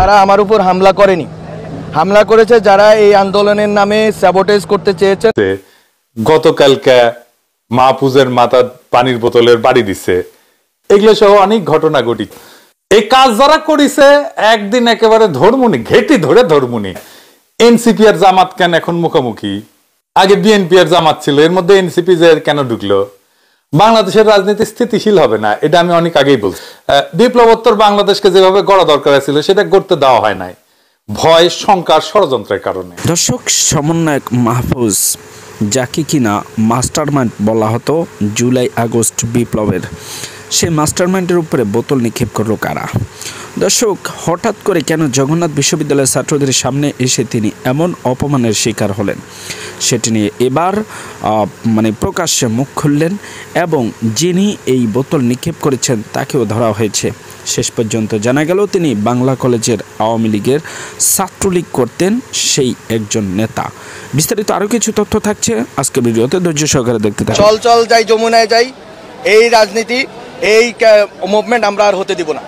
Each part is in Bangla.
তারা আমার উপর হামলা করেনি, হামলা করেছে যারা এই আন্দোলনের নামে স্যাবোটেজ করতে চেয়েছে। গতকালকে মাহফুজের মাথা পানির বোতলের বাড়ি দিচ্ছে, এগুলো সহ অনেক ঘটনা ঘটিত। এই কাজ যারা করেছে একদিন একেবারে ধর্মনি ঘেটি ধরে ধর্মনি। এনসিপি আর জামাত কেন এখন মুখোমুখি? আগে বিএনপি আর জামাত ছিল, এর মধ্যে এনসিপি যে কেন ঢুকলো? বাংলাদেশের রাজনীতি স্থিতিশীল হবে না, এটা আমি অনেক আগেই বলছি। বিপ্লবোত্তর বাংলাদেশকে যেভাবে গড়া দরকার ছিল সেটা করতে দেওয়া হয় নাই, ভয় শঙ্কার ষড়যন্ত্রের কারণে। দর্শক, সমন্বয়ক মাহফুজ, যাকে কিনা মাস্টারমাইন্ড বলা হতো জুলাই আগস্ট বিপ্লবের, সেই মাস্টারমাইন্ডের উপরে বোতল নিক্ষেপ করলো কারা? দর্শক, হঠাৎ করে কেন জগন্নাথ বিশ্ববিদ্যালয়ের ছাত্রদের সামনে এসে তিনি এমন অপমানের শিকার হলেন, সেটি নিয়ে এবার প্রকাশ্যে মুখ খুললেন এবং যিনি এই বোতল নিক্ষেপ করেছেন তাকেও ধরা হয়েছে। শেষ পর্যন্ত জানা গেল তিনি বাংলা কলেজের আওয়ামী লীগের ছাত্রলীগ করতেন, সেই একজন নেতা। বিস্তারিত আরও কিছু তথ্য থাকছে আজকে ভিডিওতে, ধৈর্য সহকারে দেখতে থাকুন। চল চল যাই যমুনায় যাই, এই রাজনীতি, এই মুভমেন্ট আমরা আর হতে দিব না।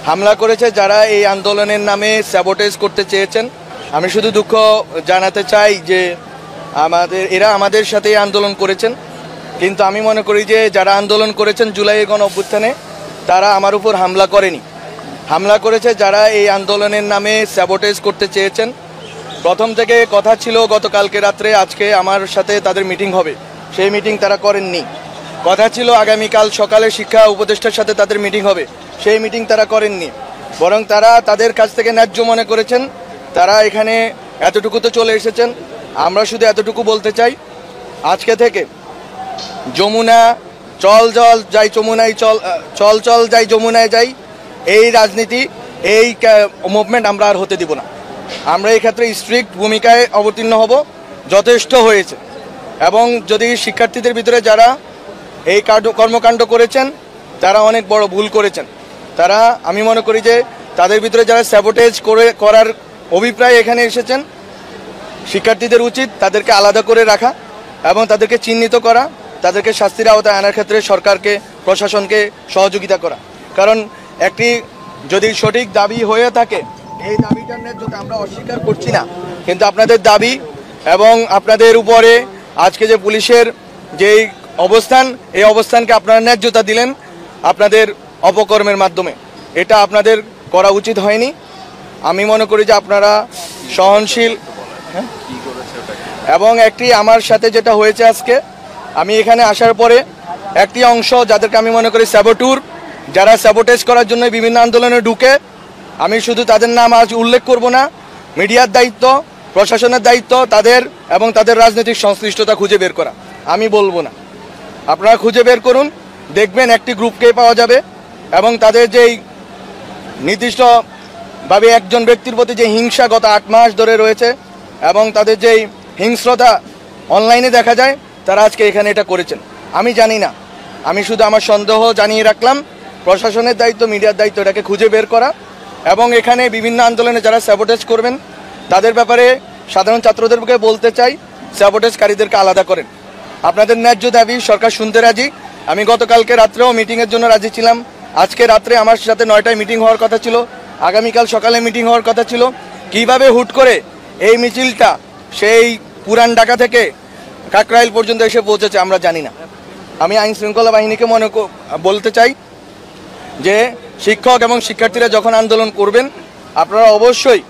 হামলা করেছে যারা এই আন্দোলনের নামে স্যাবোটেজ করতে চেয়েছেন। আমি শুধু দুঃখ জানাতে চাই যে এরা আমাদের সাথে আন্দোলন করেছেন, কিন্তু আমি মনে করি যে যারা আন্দোলন করেছেন জুলাইয়ের গণ অভ্যুত্থানে, তারা আমার উপর হামলা করেনি, হামলা করেছে যারা এই আন্দোলনের নামে স্যাবোটেজ করতে চেয়েছেন। প্রথম থেকে কথা ছিল গতকালকে রাত্রে আজকে আমার সাথে তাদের মিটিং হবে, সেই মিটিং তারা করেননি। কথা ছিল আগামীকাল সকালে শিক্ষা উপদেষ্টার সাথে তাদের মিটিং হবে, সেই মিটিং তারা করেননি। বরং তারা তাদের কাছ থেকে ন্যায্য মনে করেছেন, তারা এখানে এতটুকু তো চলে এসেছেন। আমরা শুধু এতটুকু বলতে চাই, আজকে থেকে যমুনা চল চল যাই যমুনায় চল চল যাই যমুনায় যাই, এই রাজনীতি, এই মুভমেন্ট আমরা আর হতে দিব না। আমরা এই ক্ষেত্রে স্ট্রিক্ট ভূমিকায় অবতীর্ণ হব, যথেষ্ট হয়েছে। এবং যদি শিক্ষার্থীদের ভিতরে যারা এই কর্মকাণ্ড করেছেন তারা অনেক বড় ভুল করেছেন, তারা, আমি মনে করি যে তাদের ভিতরে যারা স্যাবোটেজ করার অভিপ্রায় এখানে এসেছেন, শিক্ষার্থীদের উচিত তাদেরকে আলাদা করে রাখা এবং তাদেরকে চিহ্নিত করা, তাদেরকে শাস্তির আওতায় আনার ক্ষেত্রে সরকারকে, প্রশাসনকে সহযোগিতা করা। কারণ একটি যদি সঠিক দাবি হয়ে থাকে, এই দাবিটার ন্যায্যতা আমরা অস্বীকার করছি না, কিন্তু আপনাদের দাবি এবং আপনাদের উপরে আজকে যে পুলিশের যেই অবস্থান, এই অবস্থানকে আপনারা ন্যায্যতা দিলেন আপনাদের অপকর্মের মাধ্যমে, এটা আপনাদের করা উচিত হয়নি। আমি মনে করি যে আপনারা সহনশীল। এবং একটি আমার সাথে যেটা হয়েছে আজকে, আমি এখানে আসার পরে একটি অংশ যাদেরকে আমি মনে করি স্যাবোটুর, যারা স্যাবোটেজ করার জন্য বিভিন্ন আন্দোলনে ঢুকে, আমি শুধু তাদের নাম আজ উল্লেখ করব না, মিডিয়ার দায়িত্ব, প্রশাসনের দায়িত্ব তাদের এবং তাদের রাজনৈতিক সংশ্লিষ্টতা খুঁজে বের করা, আমি বলবো না। আপনারা খুঁজে বের করুন, দেখবেন একটি গ্রুপকেই পাওয়া যাবে এবং তাদের যেই নির্দিষ্টভাবে একজন ব্যক্তির প্রতি যে হিংসা গত 8 মাস ধরে রয়েছে এবং তাদের যেই হিংস্রতা অনলাইনে দেখা যায়, তারা আজকে এখানে এটা করেছেন। আমি জানি না, আমি শুধু আমার সন্দেহ জানিয়ে রাখলাম। প্রশাসনের দায়িত্ব, মিডিয়ার দায়িত্ব এটাকে খুঁজে বের করা এবং এখানে বিভিন্ন আন্দোলনে যারা স্যাবোটেজ করবেন তাদের ব্যাপারে সাধারণ ছাত্রদেরকে বলতে চাই, স্যাবোটেজকারীদেরকে আলাদা করেন। আপনাদের ন্যায্য দাবি সরকার শুনতে রাজি। আমি গতকালকে রাত্রেও মিটিংয়ের জন্য রাজি ছিলাম। আজকে রাত্রে আমার সাথে 9টায় মিটিং হওয়ার কথা ছিল, আগামীকাল সকালে মিটিং হওয়ার কথা ছিল। কিভাবে হুট করে এই মিছিলটা সেই পুরান ঢাকা থেকে কাকরাইল পর্যন্ত এসে পৌঁছেছে আমরা জানি না। আমি আইন শৃঙ্খলা বাহিনীকে বলতে চাই যে শিক্ষক এবং শিক্ষার্থীরা যখন আন্দোলন করবেন, আপনারা অবশ্যই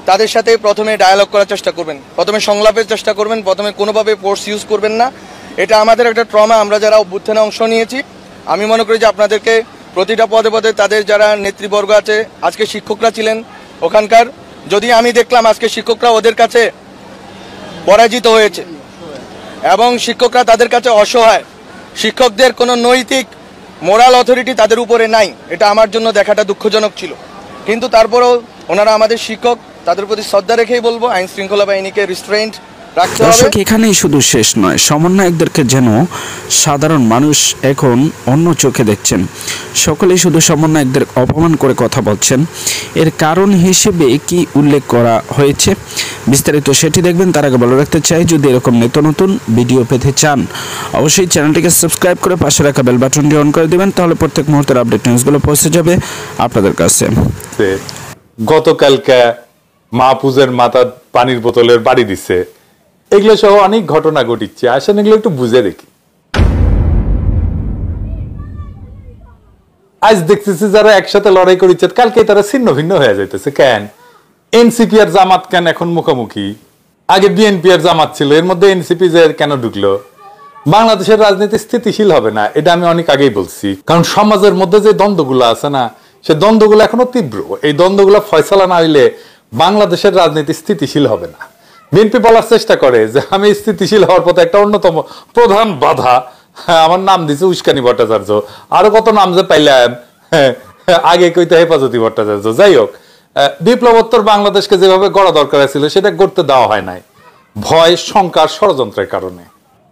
তাদের সাথে প্রথমে ডায়ালগ করার চেষ্টা করবেন, প্রথমে সংলাপের চেষ্টা করবেন, প্রথমে কোনোভাবে ফোর্স ইউজ করবেন না। এটা আমাদের একটা ট্রমা, আমরা যারা অভ্যুত্থানে অংশ নিয়েছি। আমি মনে করি যে আপনাদেরকে প্রতিটা পদে পদে তাদের যারা নেতৃবর্গ আছে, আজকে শিক্ষকরা ছিলেন ওখানকার, যদি আমি দেখলাম আজকে শিক্ষকরা ওদের কাছে পরাজিত হয়েছে এবং শিক্ষকরা তাদের কাছে অসহায়, শিক্ষকদের কোনো নৈতিক মোরাল অথরিটি তাদের উপরে নাই, এটা আমার জন্য দেখাটা দুঃখজনক ছিল। কিন্তু তারপরেও ওনারা আমাদের শিক্ষক, তাদের প্রতি শ্রদ্ধা রেখেই বলবো আইন শৃঙ্খলা বাহিনীকে রিস্ট্রেইন্ট রাখতে হবে। দর্শক, এখানেই শুধু শেষ নয়, সমন্বয়কদেরকে যেন সাধারণ মানুষ এখন অন্য চোখে দেখছেন। সকলেই শুধু সমন্বয়কদের অপমান করে কথা বলছেন। এর কারণ হিসেবে কি উল্লেখ করা হয়েছে বিস্তারিত সেটি দেখবেন। তার আগে বলে রাখতে চাই, যদি এরকম নিত্য নতুন ভিডিও পেতে চান অবশ্যই চ্যানেলটিকে সাবস্ক্রাইব করে পাশে রাখা বেল বাটনটি অন করে দেবেন, তাহলে প্রত্যেক মুহূর্তের আপডেট নিউজগুলো পৌঁছে যাবে আপনাদের কাছে। গতকালকে মাহফুজের মাথা পানির বোতলের বাড়ি দিচ্ছে, এগুলো সহ অনেক ঘটনা ঘটিচ্ছে। আসেন এগুলো একটু বুঝে দেখি। আজ দেখতেছি যারা একসাথে লড়াই করেছে কালকে তারা ছিন্ন ভিন্ন হয়ে যাইতেছে। কেন? এনসিপি আর জামাত কেন এখন মুখোমুখি? আগে বিএনপি আর জামাত ছিল, এর মধ্যে এনসিপি যে কেন ঢুকলো? বাংলাদেশের রাজনীতি স্থিতিশীল হবে না, এটা আমি অনেক আগেই বলছি। কারণ সমাজের মধ্যে যে দ্বন্দ্বগুলো আছে না, সে দ্বন্দ্বগুলো এখনো তীব্র। এই দ্বন্দ্বগুলো ফয়সালা না হইলে বাংলাদেশের রাজনীতি স্থিতিশীল হবে না। বিএনপি বলার চেষ্টা করে যে আমি স্থিতিশীল হওয়ার পথে একটা অন্যতম প্রধান বাধা, আমার নাম দিছে উস্কানি ভট্টাচার্য, আরো কত নাম যে পাইলাম, আগে কইতে হেফাজতি ভট্টাচার্য। যাই হোক, বিপ্লবোত্তর বাংলাদেশকে যেভাবে গড়া দরকার ছিল সেটা গড়তে দেওয়া হয় নাই, ভয়, শঙ্কার, ষড়যন্ত্রের কারণে।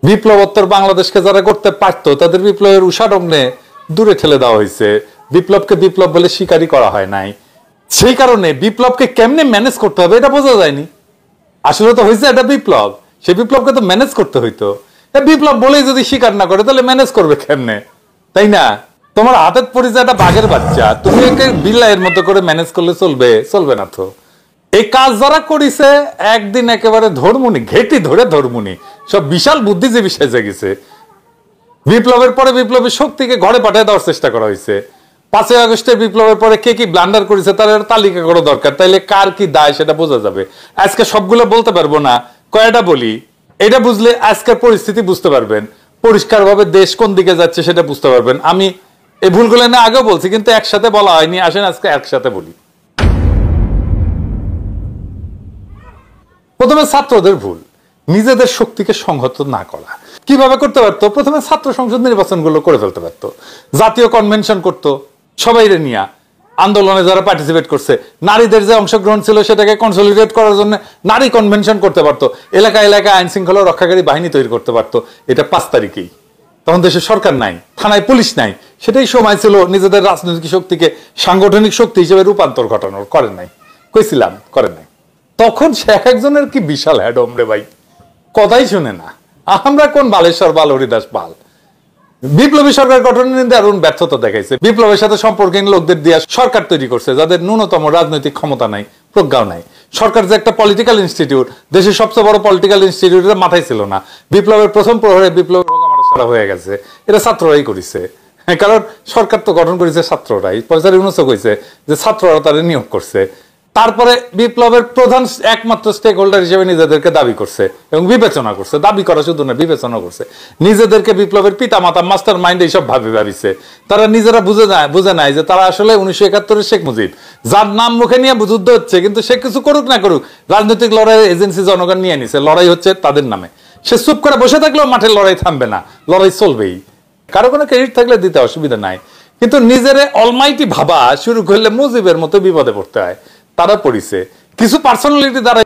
বিপ্লবোত্তর বাংলাদেশকে যারা করতে পারতো তাদের বিপ্লবের উষারগ্নে দূরে ঠেলে দেওয়া হয়েছে। বিপ্লবকে বিপ্লব বলে স্বীকারই করা হয় নাই। সেই কারণে বিপ্লবকে কেমনে ম্যানেজ করতে হবে এটা বোঝা যায়নি। আসলে তো হয়েছে এটা বিপ্লব, সেই বিপ্লবকে তো ম্যানেজ করতে হইতো। বিপ্লব বলেই যদি স্বীকার না করে তাহলে ম্যানেজ করবে কেমনে, তাই না? তোমার হাতের পরিচয় একটা বাঘের বাচ্চা, তুমি একে বিড়ালের মতো করে ম্যানেজ করলে চলবে? চলবে না তো। এই কাজ যারা করেছে একদিন একেবারে ধর্মনি, ঘেটি ধরে ধর্মনি, সব বিশাল বুদ্ধিজীবী সেজে গেছে। বিপ্লবের পরে বিপ্লবী শক্তিকে ঘরে পাঠিয়ে দেওয়ার চেষ্টা করা হয়েছে। 5ই আগস্টের বিপ্লবের পরে কে কি ব্লান্ডার করেছে তার তালিকা করা দরকার, তাইলে কার কি দায় সেটা বোঝা যাবে। আজকে সবগুলো বলতে পারবো না, কয়টা বলি। এটা বুঝলে আজকের পরিস্থিতি বুঝতে পারবেন, পরিষ্কারভাবে দেশ কোন দিকে যাচ্ছে সেটা বুঝতে পারবেন। আমি এই ভুলগুলো না আগেও বলছি, কিন্তু একসাথে বলা হয়নি। আসেন আজকে একসাথে বলি। প্রথমে ছাত্রদের ভুল, নিজেদের শক্তিকে সংহত না করা। কিভাবে করতে পারতো? প্রথমে ছাত্র সংসদ নির্বাচনগুলো করে ফেলতে পারতো, জাতীয় কনভেনশন করতো, সবাই নিয়ে আন্দোলনে যারা পার্টিসিপেট করছে, নারীদের যে অংশগ্রহণ ছিল সেটাকে কনসলিডেট করার জন্য নারী কনভেনশন করতে পারতো, এলাকা এলাকায় আইন শৃঙ্খলা রক্ষাকারী বাহিনী তৈরি করতে পারতো। এটা 5 তারিখেই। তখন দেশে সরকার নাই, থানায় পুলিশ নাই, সেটাই সময় ছিল নিজেদের রাজনৈতিক শক্তিকে সাংগঠনিক শক্তি হিসেবে রূপান্তর ঘটানোর। করেন নাই, কইছিলাম করেন নাই। তখন সে একজনের কি বিশাল হ্যাডম রে ভাই, কথাই শুনে না। আমরা কোন বালেশ্বর বাল, হরিদাস পাল। বিপ্লবী সরকার গঠনের দারুণ ব্যর্থতা দেখাইছে। বিপ্লবের সাথে সম্পর্কহীন লোকদের দিয়ে সরকার তৈরি করছে যাদের ন্যূনতম রাজনৈতিক ক্ষমতা নাই, প্রজ্ঞাও নাই। সরকার যে একটা পলিটিক্যাল ইনস্টিটিউট, দেশের সবচেয়ে বড় পলিটিক্যাল ইনস্টিটিউটের মাথায় ছিল না। বিপ্লবের প্রথম প্রহরে বিপ্লবের সারা হয়ে গেছে, এটা ছাত্ররাই করেছে। কারণ সরকার তো গঠন করেছে ছাত্ররাই। প্রফেসর ইউনূসও কইছে যে ছাত্ররা তাদের নিয়োগ করছে। তারপরে বিপ্লবের প্রধান একমাত্র স্টেক হোল্ডার হিসেবে নিজেদেরকে দাবি করছে এবং বিবেচনা করছে। দাবি করা শুধু না, বিবেচনা করছে। নিজেদেরকে বিপ্লবের পিতা মাতা, মাস্টার মাইন্ড এইসব ভাবিছে। তারা নিজেরা বুঝে নাই যে তারা আসলে 1971-এর শেখ মুজিব, যার নাম মুখে নিয়ে যুদ্ধ হচ্ছে, কিন্তু সে কিছু করুক না করুক রাজনৈতিক লড়াইয়ের এজেন্সি জনগণ নিয়ে নিছে। লড়াই হচ্ছে তাদের নামে। সে চুপ করে বসে থাকলেও মাঠের লড়াই থামবে না, লড়াই চলবেই। কারো কোনো ক্রেডিট থাকলে দিতে অসুবিধা নাই, কিন্তু নিজেরে অলমাইটি ভাবা শুরু করলে মুজিবের মতো বিপদে পড়তে হয়। তারা পড়িছে কিছু পার্সোনালিটি দ্বারা।